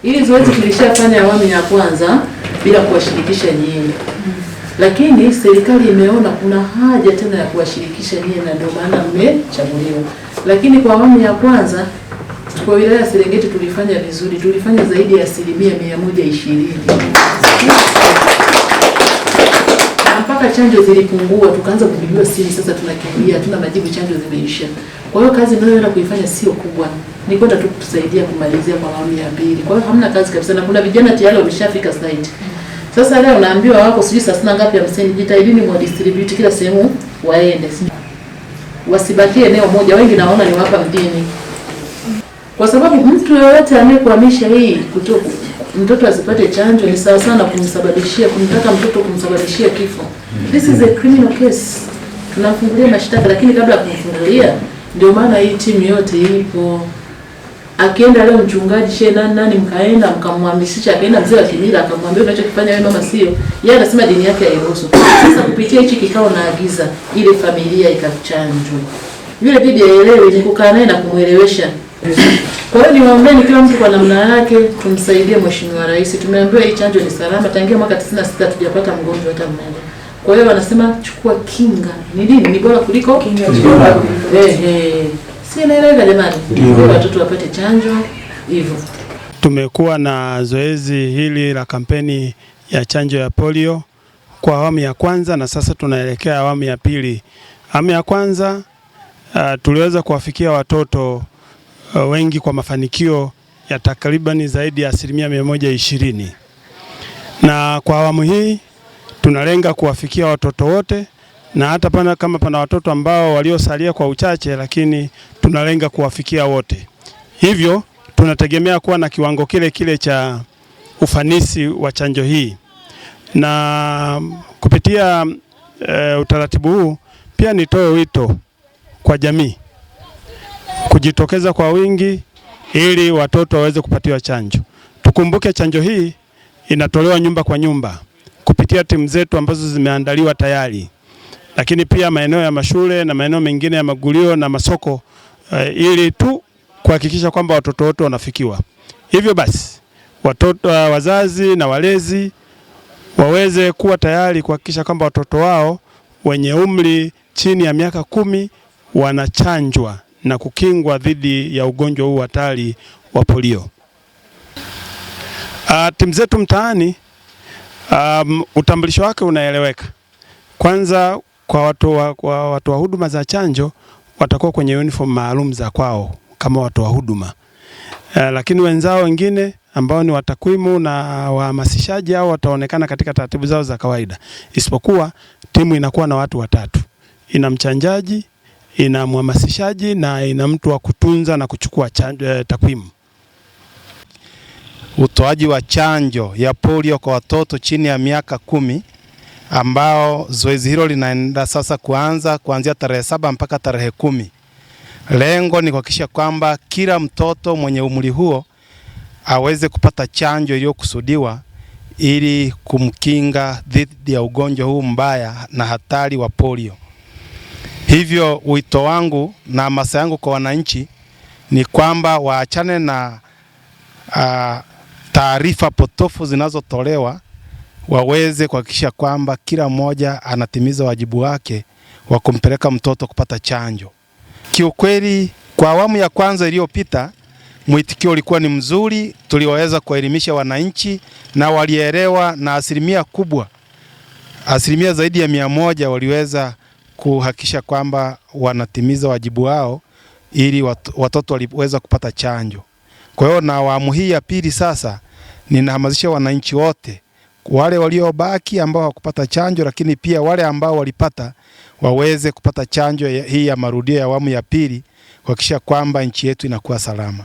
Ili zoezi tulishafanya awamu ya kwanza bila kuwashirikisha nyinyi. Lakini serikali imeona kuna haja tena ya kuwashirikisha nyinyi na ndio maana mmechaguliwa. Lakini kwa awamu ya kwanza kwa wilaya ya Serengeti tulifanya vizuri, tulifanya zaidi ya 120%. Mpaka chanjo zilipungua, tukaanza kupigiwa simu, sasa tunakimbia, tuna majibu, chanjo zimeisha. Kwa hiyo kazi mnayoenda kuifanya sio kubwa, ni kwenda tu kutusaidia kumalizia kwa awamu ya pili. Kwa hiyo hamna kazi kabisa, na kuna vijana tayari wameshafika site. Sasa leo naambiwa wako sijui saa ngapi ya mseni, jitahidini mwa distribute kila sehemu waende. Wasibakie eneo moja, wengi naona ni hapa mjini. Kwa sababu mtu yoyote anayekuhamisha hii kutoka mtoto asipate chanjo ni sawa sana kumtaka mtoto kumsababishia kifo. This is a criminal case. Tunafungulia mashtaka, lakini kabla ya kumfungulia ndio maana hii timu yote ipo. Akienda leo mchungaji nani mkaenda mkamhamisisha, akaenda mzee wa kimila akamwambia unachokifanya wewe mama sio. Yeye anasema dini yake hairuhusu. Sasa kupitia hichi kikao naagiza ile familia ikachanjwa. Yule bibi aelewe ni kukaa naye na kumuelewesha. Kwa hiyo niwaombeni kila mtu kwa namna yake tumsaidie Mheshimiwa Rais. Tumeambiwa hii chanjo ni salama, tangia mwaka 96 tujapata mgonjwa hata mmoja. Kwa hiyo wanasema chukua kinga. Ni nini? Ni bora kuliko kinga. Si naelewa jamani. Ndio watoto wapate chanjo hivyo. Tumekuwa na zoezi hili la kampeni ya chanjo ya polio kwa awamu ya kwanza na sasa tunaelekea awamu ya pili. Awamu ya kwanza tuliweza kuwafikia watoto wengi kwa mafanikio ya takribani zaidi ya 120%. Na kwa awamu hii tunalenga kuwafikia watoto wote, na hata kama pana watoto ambao waliosalia kwa uchache, lakini tunalenga kuwafikia wote. Hivyo tunategemea kuwa na kiwango kile cha ufanisi wa chanjo hii. Na kupitia utaratibu huu pia nitoe wito kwa jamii kujitokeza kwa wingi ili watoto waweze kupatiwa chanjo. Tukumbuke chanjo hii inatolewa nyumba kwa nyumba kupitia timu zetu ambazo zimeandaliwa tayari. Lakini pia maeneo ya mashule na maeneo mengine ya magulio na masoko ili tu kuhakikisha kwamba watoto wote wanafikiwa. Hivyo basi watoto, wazazi na walezi waweze kuwa tayari kuhakikisha kwamba watoto wao wenye umri chini ya miaka 10 wanachanjwa na kukingwa dhidi ya ugonjwa huu hatari wa polio. Timu zetu mtaani utambulisho wake unaeleweka. Kwanza kwa watu wa huduma za chanjo watakuwa kwenye uniform maalum za kwao kama watu wa huduma. Lakini wenzao wengine ambao ni watakwimu na wahamasishaji au wataonekana katika taratibu zao za kawaida. Isipokuwa timu inakuwa na watu watatu. Ina mchanjaji, ina mhamasishaji na ina mtu wa kutunza na kuchukua takwimu. Utoaji wa chanjo ya polio kwa watoto chini ya miaka 10 ambao zoezi hilo linaenda sasa kuanzia tarehe 7 mpaka tarehe 10. Lengo ni kuhakikisha kwamba kila mtoto mwenye umri huo aweze kupata chanjo iliyokusudiwa ili kumkinga dhidi ya ugonjwa huu mbaya na hatari wa polio. Hivyo wito wangu na hamasa yangu kwa wananchi ni kwamba waachane na taarifa potofu zinazotolewa, waweze kuhakikisha kwamba kila mmoja anatimiza wajibu wake wa kumpeleka mtoto kupata chanjo. Kiukweli kwa awamu ya kwanza iliyopita mwitikio ulikuwa ni mzuri, tuliweza kuelimisha wananchi na walielewa, na asilimia kubwa, asilimia zaidi ya 100 waliweza kuhakikisha kwamba wanatimiza wajibu wao ili watoto waliweza kupata chanjo. Kwa hiyo na awamu hii ya pili sasa ninahamasisha wananchi wote, wale waliobaki ambao hawakupata chanjo, lakini pia wale ambao walipata waweze kupata chanjo hii ya marudio ya awamu ya pili kuhakikisha kwamba nchi yetu inakuwa salama.